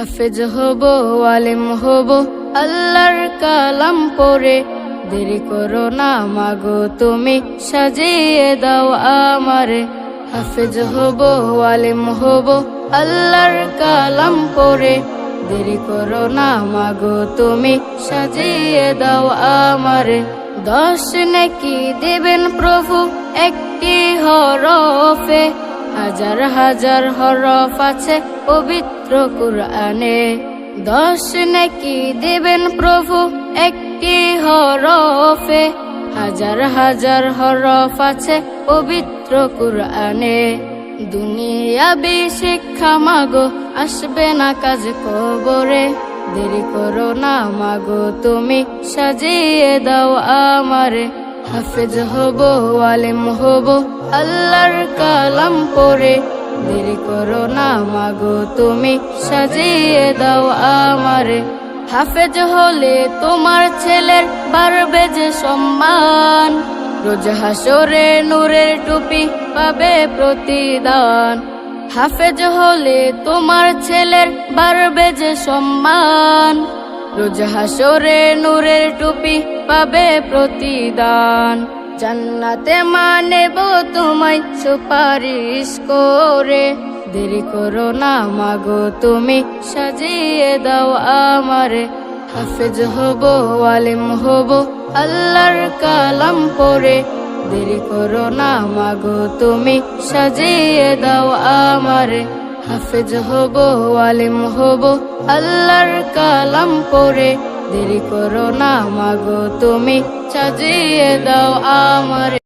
হাফেজ হব, আলেম হব, আল্লাহর কালাম পড়ে। দেরি করো না মাগো তুমি, সাজিয়ে দাও আমারে। হাফেজ হব, আলেম হব, আল্লাহর কালাম পড়ে। দেরি করো না মাগো তুমি, সাজিয়ে দাও আমারে। 10 নেকি দেবেন প্রভু একটি হরফে, হাজার হাজার হরফ আছে পবিত্র কুরআনে। 10 নেকি দেবেন প্রভু একটি হরফে, হাজার হাজার হরফ আছে পবিত্র কুরআনে। দুনিয়াবি শিক্ষা মাগো আসবে না কাজ কবরে। দেরি করো না মাগো তুমি, সাজিয়ে দাও আমারে। হাফেজ হব, আলেম হব, আল্লাহর কালাম পড়ে। দেরি করো না মাগো তুমি, সাজিয়ে দাও আমারে। হাফেজ হলে তোমার ছেলের বাড়বে যে সম্মান, রোজ হাসরে নূরের টুপি পাবে প্রতিদান। হাফেজ হলে তোমার ছেলের বাড়বে যে সম্মান, রোজ হাসরে নূরের টুপি পাবে প্রতিদান। জান্নাতে মানেব তোমায় সুপারিশ করে। দেরি করো না মাগো তুমি, সাজিয়ে দাও আমারে। হাফেজ হব, আলেম হব, আল্লাহর কালাম পড়ে। দেরি করো না মাগো তুমি, সাজিয়ে দাও আমারে। হাফেজ হব, আলেম হব, আল্লাহর কালাম পড়ে। দেরি করো না মাগো তুমি, সাজিয়ে দাও আমারে।